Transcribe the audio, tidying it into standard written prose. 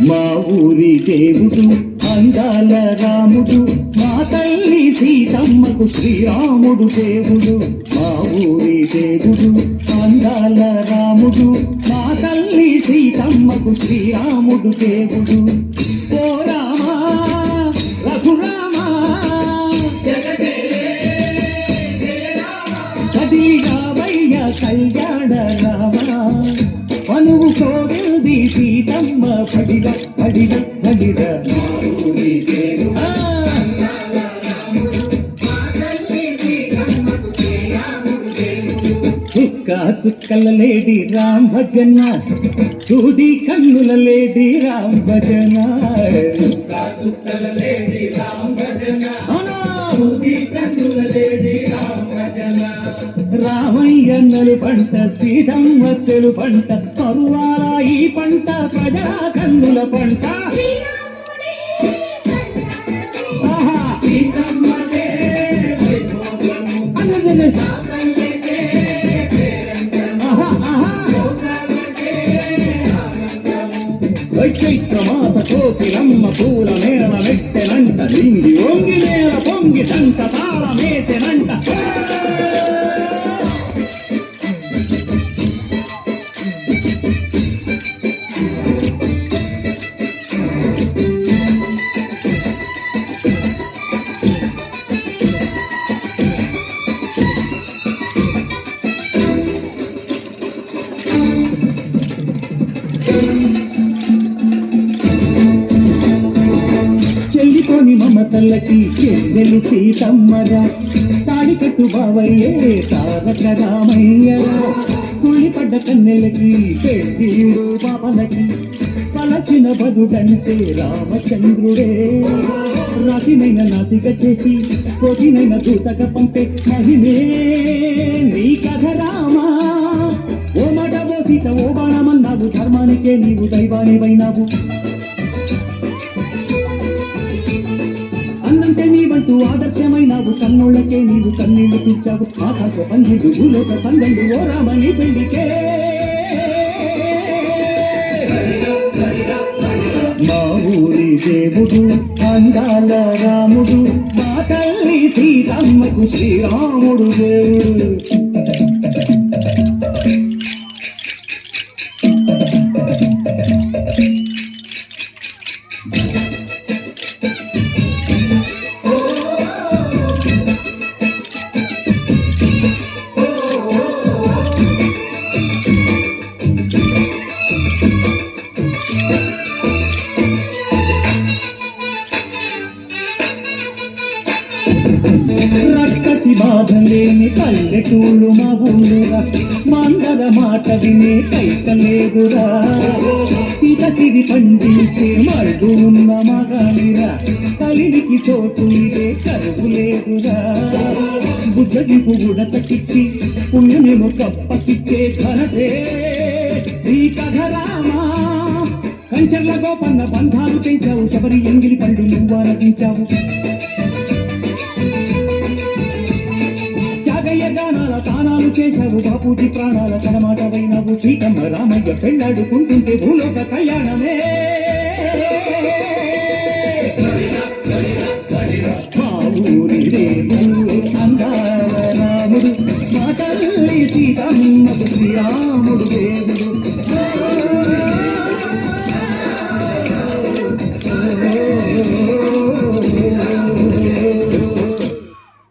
మా ఊరి దేవుడు అందాల రాముడు, మా తల్లి సీతమ్మకు శ్రీరాముడు దేవుడు. మా ఊరి దేవుడు అందాల రాముడు, మా తల్లి సీతమ్మకు శ్రీరాముడు దేవుడు. ఓ రామా రఘురామా కదిగావయ్య కళ్యాణ రామా, పనువు కోరింది సీతమ్మ పడిద పడిద పడిద. చుక్క చుక్కల లేడి రామ్ భజన, సూది కన్నుల లేడి రామ్ భజన. చుక్క చుక్కల లేడి రామ్ భజన, సూది కన్నుల లేడి రామ్ భజన. రామయ్య నలు పంట సీతమ్మ తెలు పంట, పరువాల ఈ పంట ప్రజా కన్నుల పంట. చైత్రమాస కోకిలమ్మ పూల మేళ మెట్టెనంట, లింగి ఒంగి నేల పొంగి తంట తాళమేసెనంట. చెల్లిపోని మమతల్లకి చెల్లెలు సీతమ్మరా, తాడి కట్టు బావయ్యే తారక రామయ్యరా. కుళ్ళిపడ్డ కన్నెలకి పెళ్ళిడు పాపలకి, పలచిన బదుడంటే రామచంద్రుడే. రాతినైన నాతిక చేసి కోటినైన దూతక పంపే మహిమే నీ కథ రామా. ఓ మాట ఓ సీత ఓ బాణమన్నావు, ధర్మానికే నీవు దైవానివైనావు. అన్నంటే నీవంటూ ఆదర్శమైనావు, కన్నోళ్ళకే నీవు కన్నీళ్లు తీర్చావు. ఆకాశ పందిడు భూలోక సంగండు ఓ రామని పెళ్లికే. మా ఊరి దేవుడు అందాల రాముడు, మా తల్లి సీతమ్మకు శ్రీరాముడు దేవుడు. రక్కసి బాధ లేని పల్లెటూళ్ళు మా ఊరురా, మందర మాట వినే కైకలేదురా. సీత సిరి పండించే మరుగు ఉన్న మగానిరా, కలినికి చోటు ఇదే కరువు లేదురా. బుజ్జగింపు గుడతకిచ్చి పుణ్యమేమో కప్పకిచ్చే ఘనతే ఈ కథ రామా. కంచర్ల గోపన్న బంధాలు పెంచావు, శబరి ఎంగిలి పండు నువ్వు ఆరగించావు. గానాల తానాలు చేశావు, బాపూజీ ప్రాణాల కడమాటవైనవు. సీతమ్మ రామయ్య పెళ్ళాడుకుంటుంటే భూలోక కళ్యాణమే. మా ఊరి దేవుడు అందాల రాముడు, మా తల్లి సీతమ్మకు శ్రీరాముడు దేవుడు.